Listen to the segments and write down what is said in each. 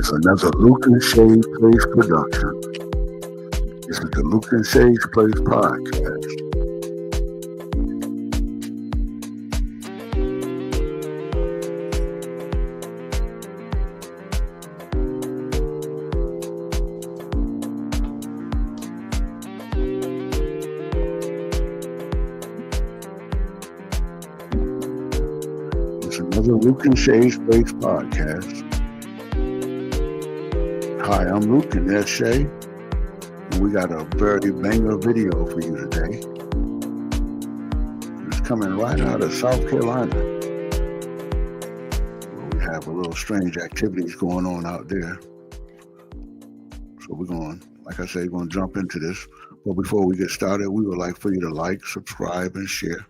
is another LUKE-N-SHAE'S Place production. This is the LUKE-N-SHAE'S Place podcast. It's another LUKE-N-SHAE'S Place podcast. Hi, I'm Luke, and that's Shay. And we got a very banger video for you today. It's coming right out of South Carolina. We have a little strange activities going on out there. So we're going, like I said, we're going to jump into this. But before we get started, we would like for you to like, subscribe, and share.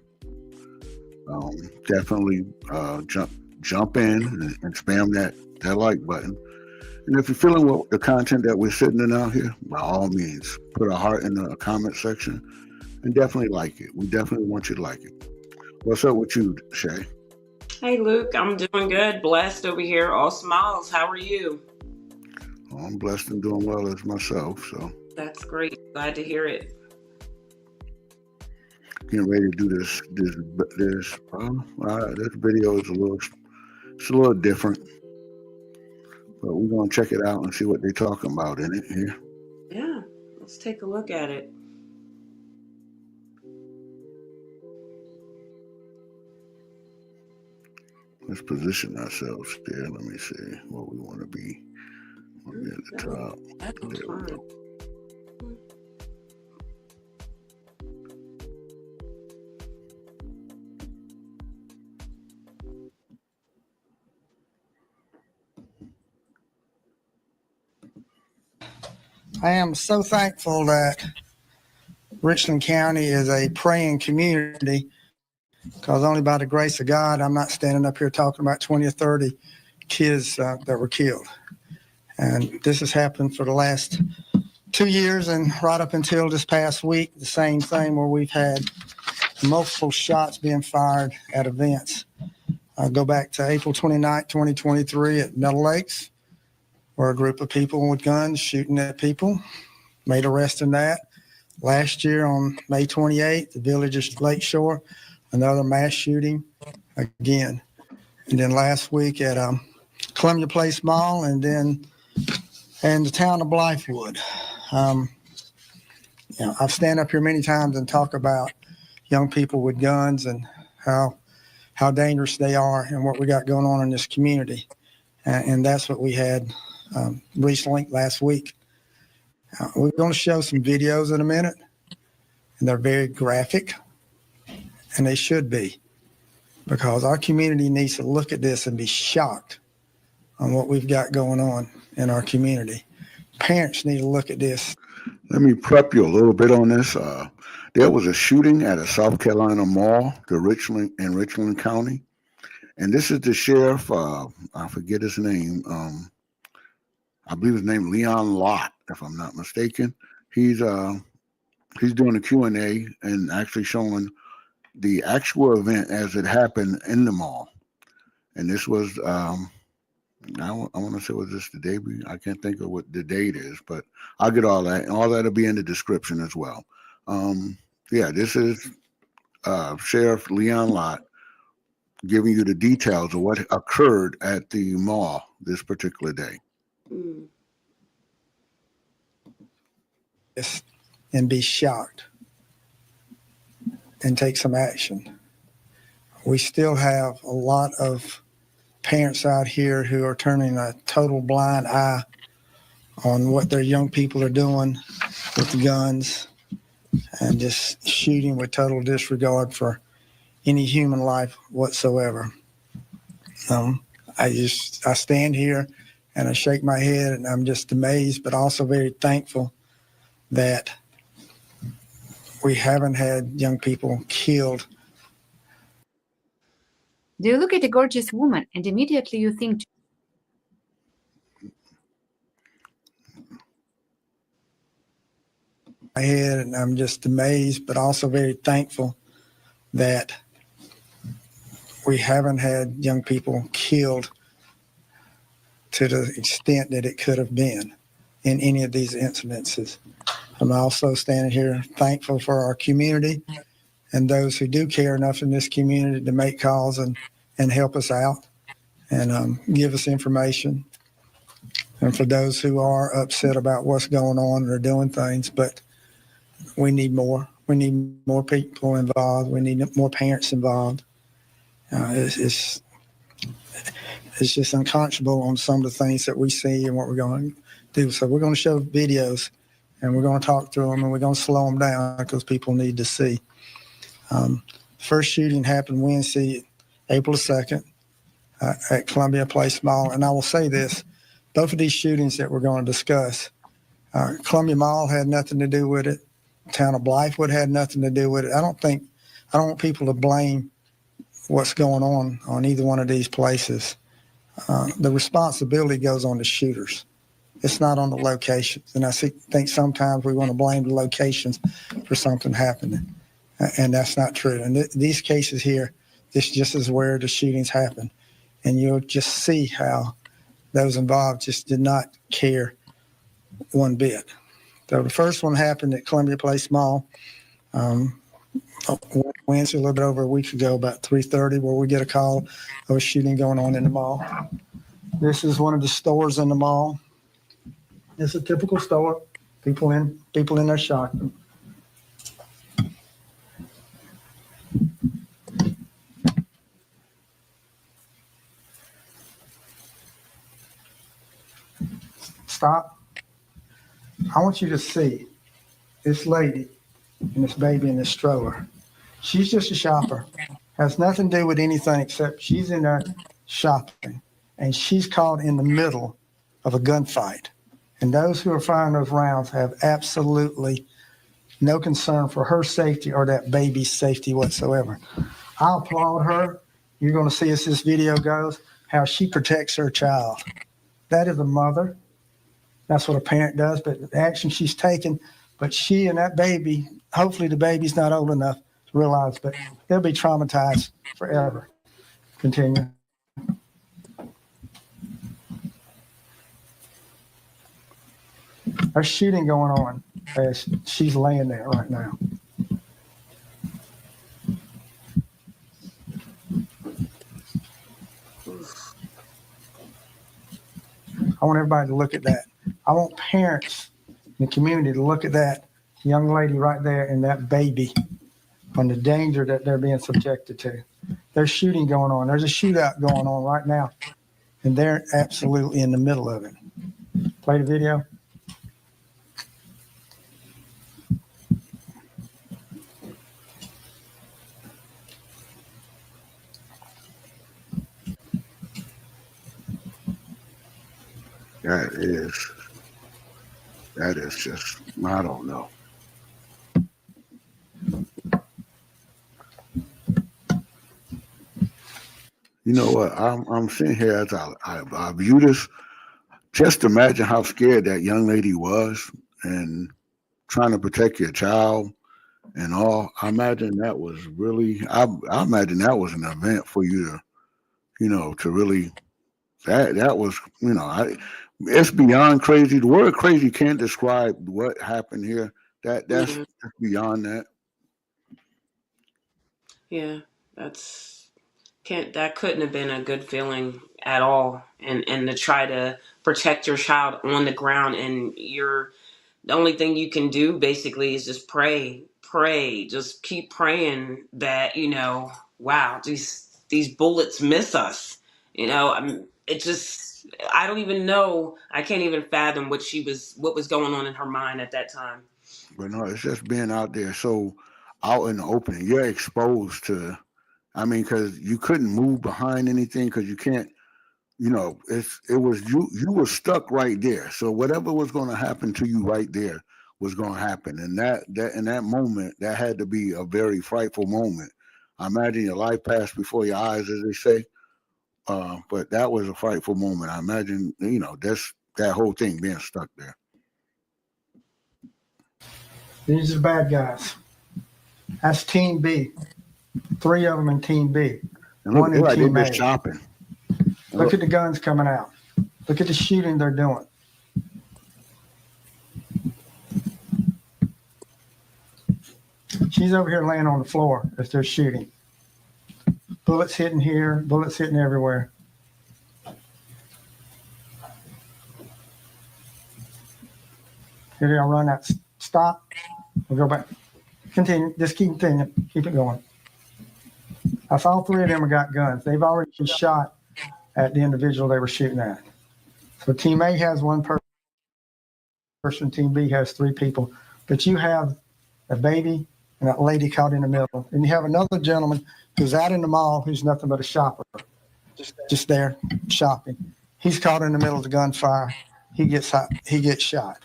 Definitely jump in and spam that like button. And if you're feeling the content that we're sitting in out here, by all means, put a heart in the comment section and definitely like it. We definitely want you to like it. What's up with you, Shay? Hey, Luke. I'm doing good. Blessed over here. All smiles. How are you? Oh, I'm blessed and doing well as myself. So that's great. Glad to hear it. Getting ready to do this video is a little different. But we're going to check it out and see what they're talking about in it here. Yeah, let's take a look at it. Let's position ourselves there. Let me see what we want to be. We'll be at the top. There we go. I am so thankful that Richland County is a praying community, because only by the grace of God, I'm not standing up here talking about 20 or 30 kids that were killed. And this has happened for the last 2 years, and right up until this past week, the same thing, where we've had multiple shots being fired at events. I go back to April 29, 2023 at Middle Lakes, where a group of people with guns shooting at people, made arrests in that. Last year on May 28th, the Village of Lakeshore, another mass shooting again. And then last week at Columbia Place Mall, and then in the town of Blythewood. I've stand up here many times and talk about young people with guns and how dangerous they are and what we got going on in this community. And that's what we had recently last week. We're going to show some videos in a minute, and they're very graphic, and they should be, because our community needs to look at this and be shocked on what we've got going on in our community. Parents need to look at this. Let me prep you a little bit on this. There was a shooting at a South Carolina mall in Richland County, and this is the sheriff. I forget his name. I believe his name Leon Lott, if I'm not mistaken. He's doing a Q&A and actually showing the actual event as it happened in the mall. And this was, I want to say, was this the day? I can't think of what the date is, but I'll get all that. And all that will be in the description as well. This is Sheriff Leon Lott giving you the details of what occurred at the mall this particular day. And be shocked and take some action. We still have a lot of parents out here who are turning a total blind eye on what their young people are doing with the guns and just shooting with total disregard for any human life whatsoever. I stand here and I shake my head, and I'm just amazed, but also very thankful that we haven't had young people killed. Do you look at a gorgeous woman and immediately you think, my head, and I'm just amazed, but also very thankful that we haven't had young people killed to the extent that it could have been in any of these incidences. I'm also standing here thankful for our community and those who do care enough in this community to make calls and help us out and give us information. And for those who are upset about what's going on and are doing things, but we need more. We need more people involved. We need more parents involved. It's just unconscionable on some of the things that we see and what we're going to do. So we're going to show videos and we're going to talk through them and we're going to slow them down because people need to see. First shooting happened Wednesday, April 2nd at Columbia Place Mall. And I will say this, both of these shootings that we're going to discuss, Columbia Mall had nothing to do with it. Town of Blythewood had nothing to do with it. I don't want people to blame what's going on either one of these places. The responsibility goes on the shooters. It's not on the locations. And I think sometimes we want to blame the locations for something happening. And that's not true. And these cases here, this just is where the shootings happen. And you'll just see how those involved just did not care one bit. So the first one happened at Columbia Place Mall Wednesday, a little bit over a week ago, about 3:30, where we get a call of a shooting going on in the mall. This is one of the stores in the mall. It's a typical store. People in there shopping. Stop. I want you to see this lady and this baby in this stroller. She's just a shopper. Has nothing to do with anything except she's in there shopping. And she's caught in the middle of a gunfight. And those who are firing those rounds have absolutely no concern for her safety or that baby's safety whatsoever. I applaud her. You're going to see as this video goes, how she protects her child. That is a mother. That's what a parent does, but the action she's taken, but she and that baby, hopefully the baby's not old enough to realize, but they'll be traumatized forever. Continue. There's shooting going on as she's laying there right now. I want everybody to look at that. I want parents in the community to look at that young lady right there and that baby on the danger that they're being subjected to. There's shooting going on. There's a shootout going on right now, and they're absolutely in the middle of it. Play the video. That is just, I don't know. You know what? I'm sitting here as I view this. Just imagine how scared that young lady was and trying to protect your child and all. I imagine that was really. I imagine that was an event for you to, to really. That was, it's beyond crazy. The word crazy can't describe what happened here. That's beyond that. Yeah, that couldn't have been a good feeling at all. And to try to protect your child on the ground, and the only thing you can do basically is just pray, just keep praying that, wow, these bullets miss us. I don't even know. I can't even fathom what was going on in her mind at that time. But no, it's just being out there so out in the open. You're exposed to, because you couldn't move behind anything because you can't, it was you were stuck right there. So whatever was going to happen to you right there was going to happen. And that in that moment, that had to be a very frightful moment. I imagine your life passed before your eyes, as they say. But that was a frightful moment. I imagine, that whole thing being stuck there. These are the bad guys. That's Team B. 3 of them in Team B. And look, One in they're Team just A. chopping. Look at the guns coming out. Look at the shooting they're doing. She's over here laying on the floor as they're shooting. Bullets hitting here, bullets hitting everywhere. Here they'll run out. Stop. We'll go back. Continue. Just keep continuing. Keep it going. That's all three of them have got guns. They've already shot at the individual they were shooting at. So Team A has one person, Team B has three people. But you have a baby and that lady caught in the middle. And you have another gentleman who's out in the mall who's nothing but a shopper, just there shopping. He's caught in the middle of the gunfire. He gets shot.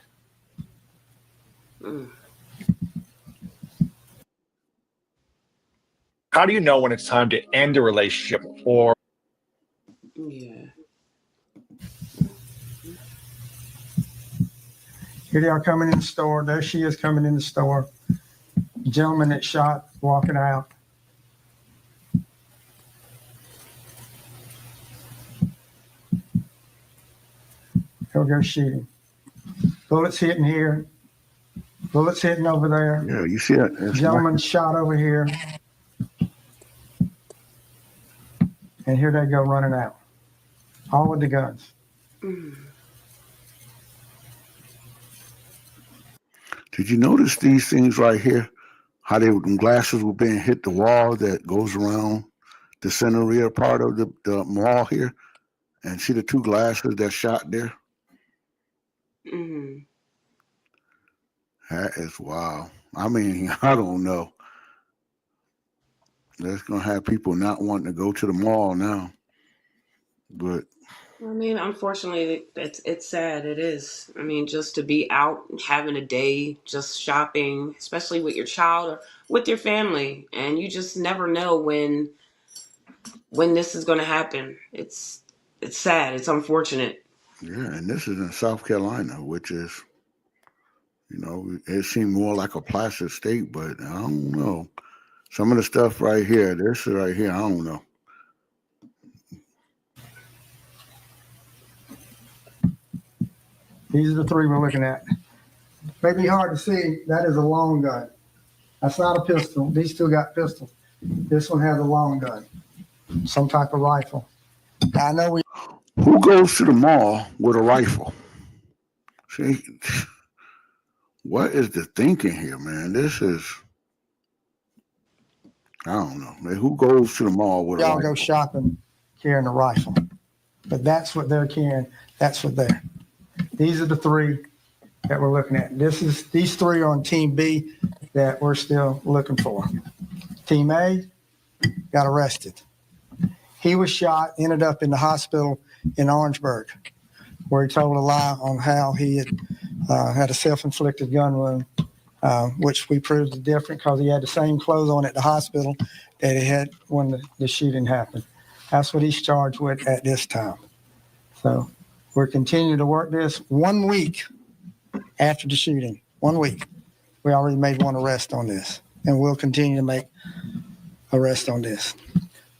How do you know when it's time to end a relationship or? Yeah. Here they are coming in the store. There she is coming in the store. The gentleman that shot walking out. He'll go shooting. Bullets hitting here. Bullets hitting over there. Yeah, you see it. Gentleman shot over here. And here they go running out. All with the guns. Did you notice these things right here? How them glasses were being hit the wall that goes around the center rear part of the mall here? And see the two glasses that shot there? Mm-hmm. That is wow. I mean, I don't know. That's going to have people not wanting to go to the mall now. But I mean, unfortunately, it's sad. It is. I mean, just to be out having a day, just shopping, especially with your child or with your family, and you just never know when this is going to happen. It's sad. It's unfortunate. yeah, and this is in South Carolina, which is, you know, it seemed more like a placid state, but I don't know. Some of the stuff right here, this right here, I don't know. These are the three we're looking at. May be hard to see. That is a long gun. That's not a pistol. These two got pistols. This one has a long gun, some type of rifle. I know Who goes to the mall with a rifle? See, what is the thinking here, man? This is, I don't know. Man, who goes to the mall with a y'all rifle? go shopping carrying a rifle, but that's what they're carrying. That's what they're. These are the three that we're looking at. These three are on Team B that we're still looking for. Team A got arrested. He was shot, ended up in the hospital in Orangeburg, where he told a lie on how he had a self-inflicted gun wound, which we proved different because he had the same clothes on at the hospital that he had when the shooting happened. That's what he's charged with at this time. So we're continuing to work this 1 week after the shooting. 1 week. We already made one arrest on this, and we'll continue to make arrests on this.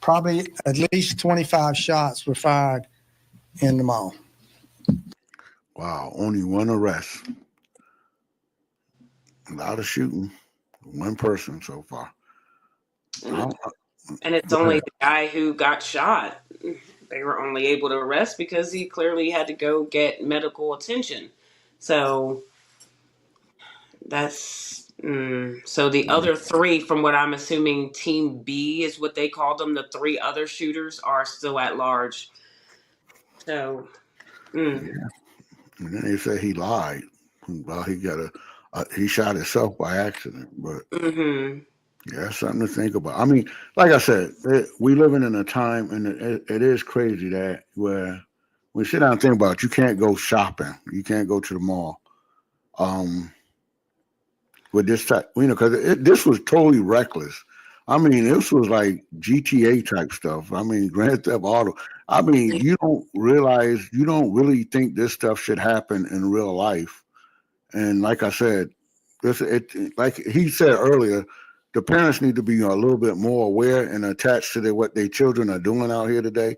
Probably at least 25 shots were fired in the mall. Wow, only one arrest. A lot of shooting. One person so far. And it's only the guy who got shot. They were only able to arrest because he clearly had to go get medical attention. So that's so the other three, from what I'm assuming, Team B is what they called them. The three other shooters are still at large. So, Yeah. And then they say he lied. Well, he shot himself by accident. But yeah, that's something to think about. I mean, like I said, we living in a time, and it is crazy that where we sit down and think about it, you can't go shopping, you can't go to the mall. With this type, you know, because this was totally reckless. I mean, this was like GTA type stuff. I mean, Grand Theft Auto. I mean, you don't really think this stuff should happen in real life. And like I said, like he said earlier, the parents need to be a little bit more aware and attached to what their children are doing out here today.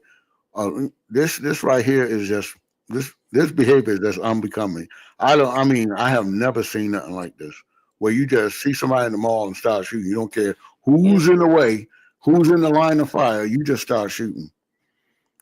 This right here is just this behavior is just unbecoming. I mean, I have never seen nothing like this, where you just see somebody in the mall and start shooting. You don't care who's in the way, who's in the line of fire. You just start shooting.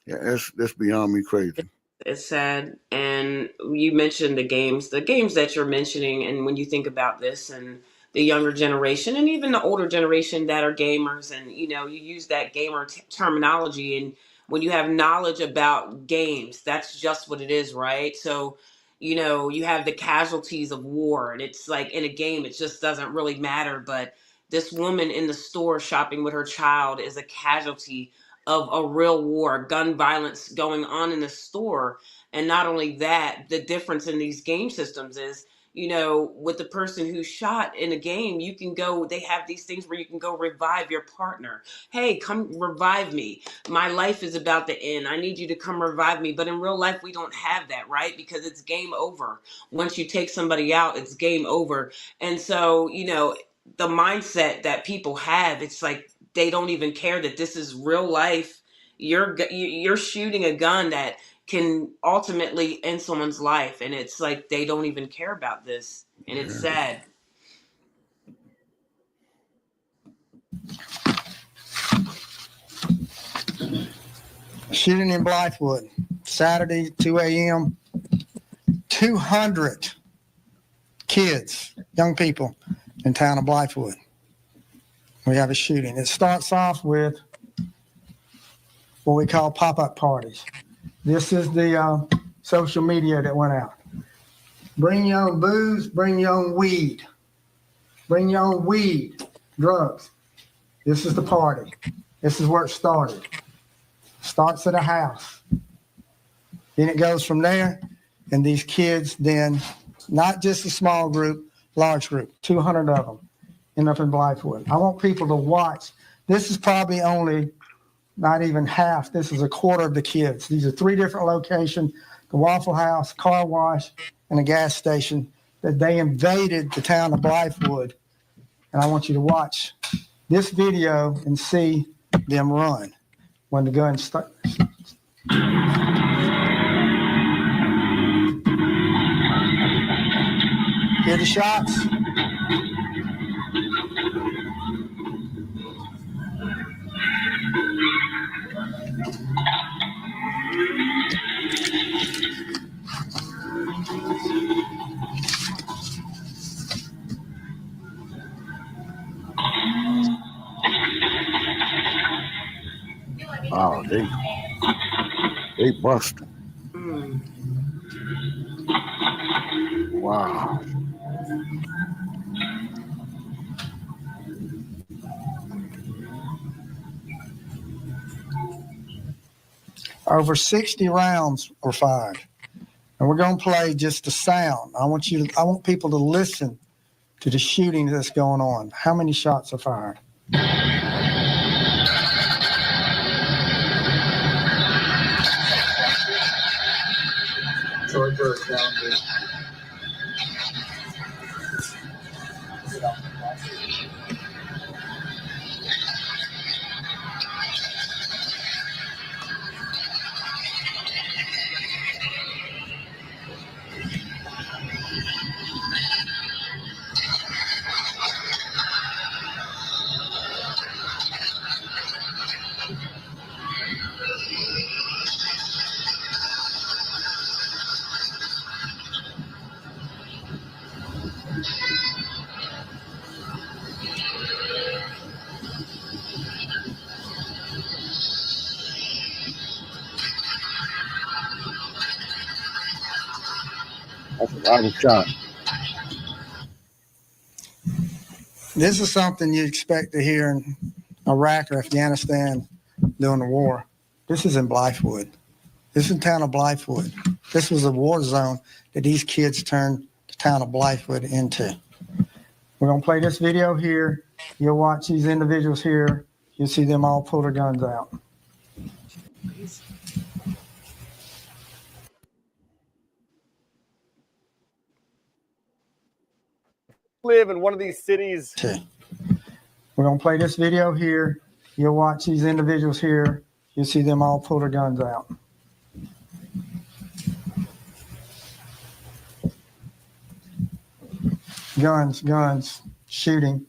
Yeah, that's beyond me crazy. It's sad. And you mentioned the games that you're mentioning, and when you think about this and the younger generation and even the older generation that are gamers, and you use that gamer terminology, and when you have knowledge about games, that's just what it is, right? So, you have the casualties of war, and it's like in a game, it just doesn't really matter. But this woman in the store shopping with her child is a casualty of a real war, gun violence going on in the store. And not only that, the difference in these game systems is, with the person who's shot in a game, you can go, they have these things where you can go revive your partner. Hey, come revive me. My life is about to end. I need you to come revive me. But in real life, we don't have that, right? Because it's game over. Once you take somebody out, it's game over. And so, the mindset that people have, it's like they don't even care that this is real life. You're shooting a gun that can ultimately end someone's life, and it's like they don't even care about this, and it's sad. Shooting in Blythewood, Saturday, 2 a.m. 200 kids, young people in town of Blythewood. We have a shooting. It starts off with what we call pop-up parties. This is the social media that went out. Bring your own booze, bring your own weed. Bring your own weed, drugs. This is the party. This is where it started. Starts at a house. Then it goes from there, and these kids then, not just a small group, large group, 200 of them, end up in Blythewood. I want people to watch. This is probably only not even half. This is a quarter of the kids. These are 3 different locations, the Waffle House, car wash, and a gas station, that they invaded the town of Blythewood. And I want you to watch this video and see them run when the gun starts. Hear the shots? Wow, they busted. Wow. Over 60 rounds were fired. And we're going to play just the sound. I want people to listen to the shooting that's going on. How many shots are fired? That's a lot of shots. This is something you expect to hear in Iraq or Afghanistan during the war. This is in Blythewood. This is the town of Blythewood. This was a war zone that these kids turned the town of Blythewood into. We're going to play this video here. You'll watch these individuals here. You'll see them all pull their guns out. Live in one of these cities. We're going to play this video here. You'll watch these individuals here. You'll see them all pull their guns out. guns, shooting.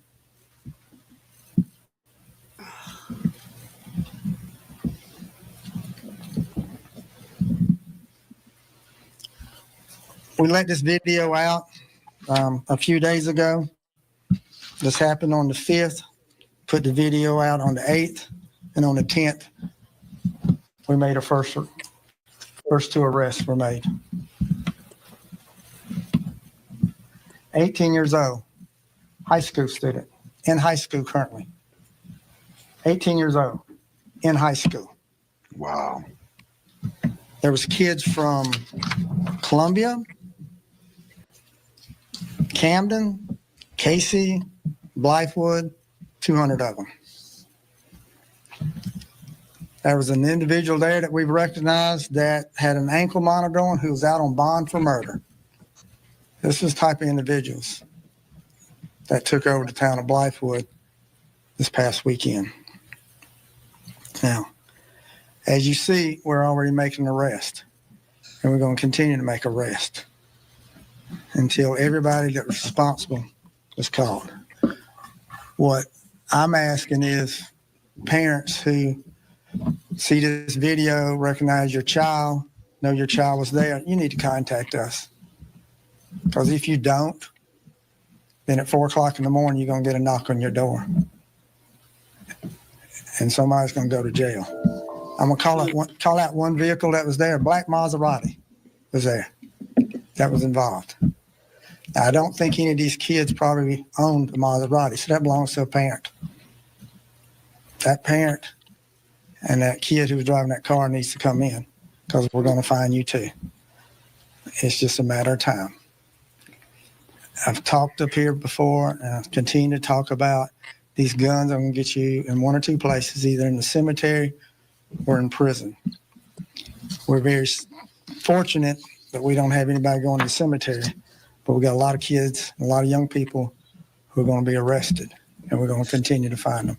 We let this video out a few days ago. This happened on the 5th. Put the video out on the 8th, and on the 10th, we made our first 2 arrests were made. 18 years old, high school student, in high school currently. 18 years old, in high school. Wow. There was kids from Columbia, Camden, Casey, Blythewood, 200 of them. There was an individual there that we've recognized that had an ankle monitor on who was out on bond for murder. This is the type of individuals that took over the town of Blythewood this past weekend. Now, as you see, we're already making an arrest, and we're going to continue to make arrests until everybody that's responsible is caught. What I'm asking is parents who see this video, recognize your child, know your child was there, you need to contact us. Because if you don't, then at 4 o'clock in the morning, you're going to get a knock on your door. And somebody's going to go to jail. I'm going to call out one vehicle that was there. Black Maserati was there that was involved. Now, I don't think any of these kids probably owned a Maserati, so that belongs to a parent. That parent and that kid who was driving that car needs to come in because we're going to find you too. It's just a matter of time. I've talked up here before, and I'll continue to talk about these guns. I'm going to get you in 1 or 2 places, either in the cemetery or in prison. We're very fortunate that we don't have anybody going to the cemetery, but we got a lot of kids, a lot of young people who are going to be arrested, and we're going to continue to find them.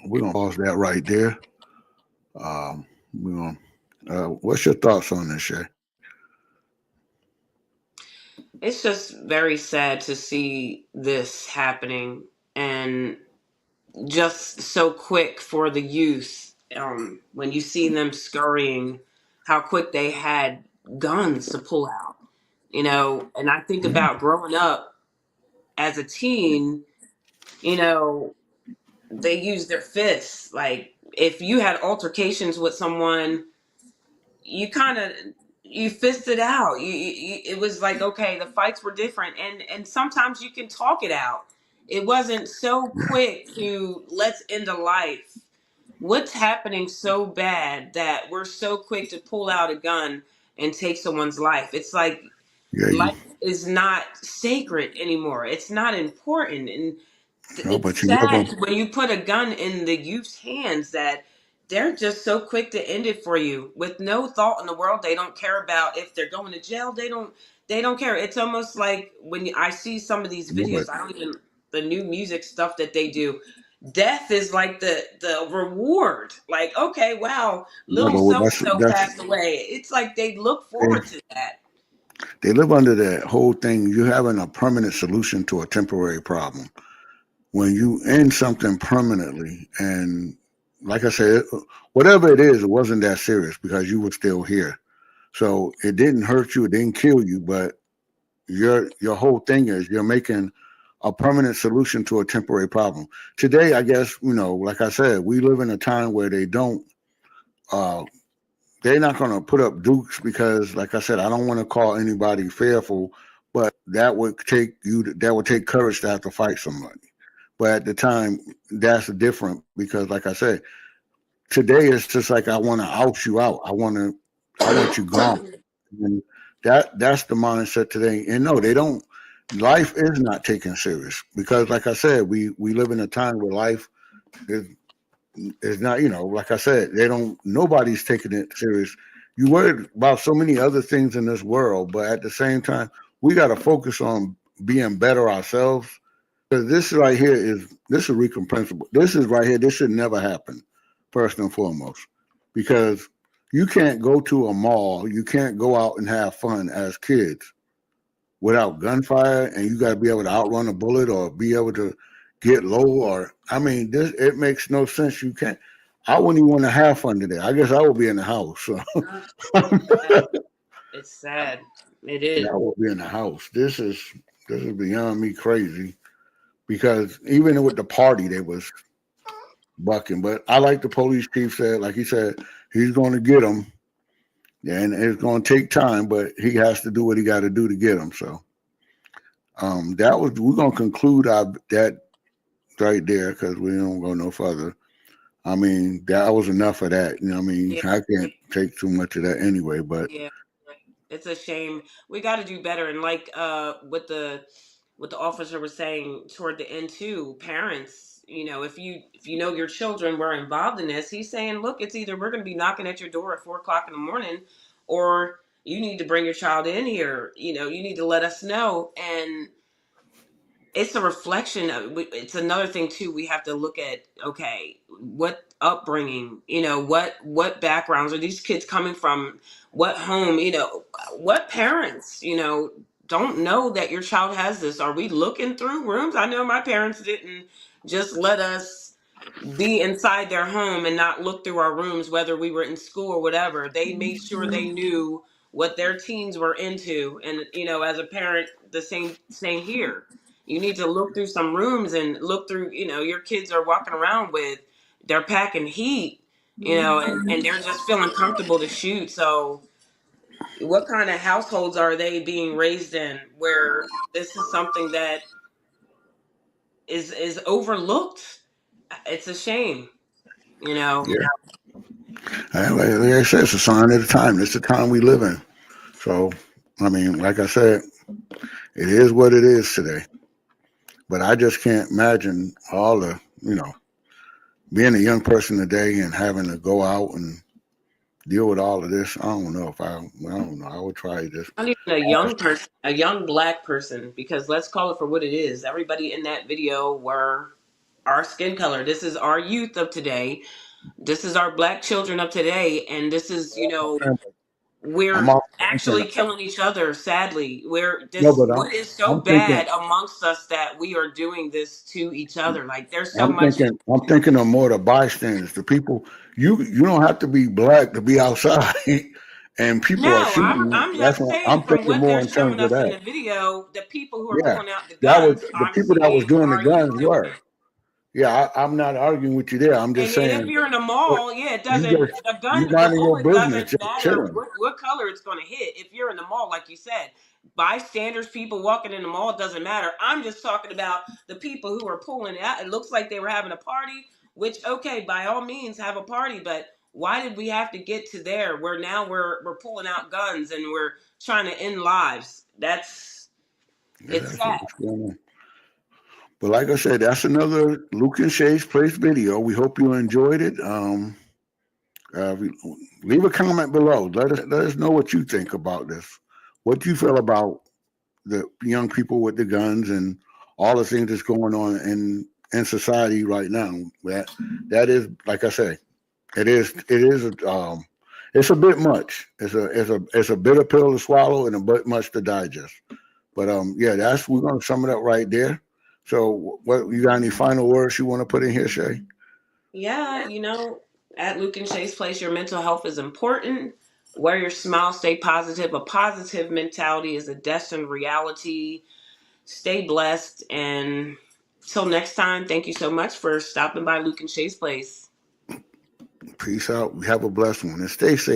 We're going to pause that right there. What's your thoughts on this, Shay? It's just very sad to see this happening, and just so quick for the youth. When you see them scurrying, how quick they had guns to pull out, and I think about growing up as a teen, they use their fists. Like, if you had altercations with someone, you fisted out. It was like, okay, the fights were different, and sometimes you can talk it out. It wasn't so quick to let's end a life. What's happening so bad that we're so quick to pull out a gun and take someone's life? It's like life is not sacred anymore. It's not important, and but it's you never. sad when you put a gun in the youth's hands that they're just so quick to end it for you with no thought in the world. They don't care about if they're going to jail. They don't care. It's almost like when I see some of these videos, I don't even, the new music stuff that they do, death is like the reward. Like, okay, wow, little so and so passed away. It's like they look forward to that. They live under that whole thing. You're having a permanent solution to a temporary problem. When you end something permanently, and like I said, whatever it is, it wasn't that serious because you were still here. So it didn't hurt you, it didn't kill you, but your whole thing is you're making a permanent solution to a temporary problem. Today, I guess, like I said, we live in a time where they're not going to put up dukes because, like I said, I don't want to call anybody fearful, but that would take courage to have to fight somebody. But at the time, that's different because, like I said, today it's just like I want to out you out. I want you gone. And that's the mindset today. And no, they don't. Life is not taken serious because, like I said, we live in a time where life is not. Like I said, nobody's taking it serious. You worry about so many other things in this world, but at the same time, we got to focus on being better ourselves. Because this right here is recompensable. This is right here. This should never happen, first and foremost, because you can't go to a mall. You can't go out and have fun as kids without gunfire, and you got to be able to outrun a bullet or be able to get low. Or I mean, it makes no sense. You can't. I wouldn't even want to have under there. I guess I would be in the house. So. It's sad. It Yeah, I is. will be in the house. This is beyond me crazy, because even with the party they was bucking. But I like the police chief said, like he said, he's going to get them, and it's going to take time, but he has to do what he got to do to get them. So we're going to conclude that right there, because we don't go no further. I mean, that was enough of that. You know what I mean? Yeah. I can't take too much of that anyway, but Yeah. It's a shame. We got to do better. And like what the officer was saying toward the end too, parents, if you know your children were involved in this, he's saying, look, it's either we're going to be knocking at your door at 4 o'clock in the morning, or you need to bring your child in here. You need to let us know. And it's a reflection of, it's another thing too, we have to look at, okay, what upbringing, what backgrounds are these kids coming from, what home, what parents, don't know that your child has this. Are we looking through rooms? I know my parents didn't just let us be inside their home and not look through our rooms, whether we were in school or whatever. They made sure they knew what their teens were into. And as a parent, the same here. You need to look through some rooms and look through, your kids are walking around with, they're packing heat, and they're just feeling comfortable to shoot. So what kind of households are they being raised in where this is something that is overlooked? It's a shame, yeah. Like I said, it's a sign of the time. It's the time we live in. So, I mean, like I said, it is what it is today. But I just can't imagine all the, being a young person today and having to go out and deal with all of this. I don't know. I would try this. Not even a young person, a young black person, because let's call it for what it is. Everybody in that video were our skin color. This is our youth of today. This is our black children of today. And this is, I'm we're also actually thinking, killing each other, sadly. no, but What is so I'm thinking, bad amongst us that we are doing this to each other? Like, there's so much. I'm thinking of more the bystanders, the people. You don't have to be black to be outside, and people are No, shooting. I'm That's just what saying, I'm from thinking what more they're in showing terms of us in that. the video, the people who are Yeah, pulling out the that was guns, the I'm people that was seeing doing the our youth guns doing were. it. Yeah, I'm not arguing with you there. I'm just And if saying, you're in a but mall, yeah, it you doesn't, just the you gun, the minding your bullet business, doesn't just matter chilling. what color it's going to hit. If you're in the mall, like you said, bystanders, people walking in the mall, it doesn't matter. I'm just talking about the people who are pulling out. It looks like they were having a party, which, okay, by all means, have a party. But why did we have to get to there where now we're pulling out guns and we're trying to end lives? Yeah, It's that's sad. what's going on. But like I said, that's another Luke and Shay's Place video. We hope you enjoyed it. Uh, Leave a comment below. Let us know what you think about this. What you feel about the young people with the guns and all the things that's going on in society right now. That is, like I say, it's a bit much. It's a bitter pill to swallow and a bit much to digest. But yeah, we're gonna sum it up right there. So, what you got? Any final words you want to put in here, Shay? Yeah, at Luke-N-SHAE'S Place, your mental health is important. Wear your smile, stay positive. A positive mentality is a destined reality. Stay blessed. And till next time, thank you so much for stopping by Luke-N-SHAE'S Place. Peace out. Have a blessed one and stay safe.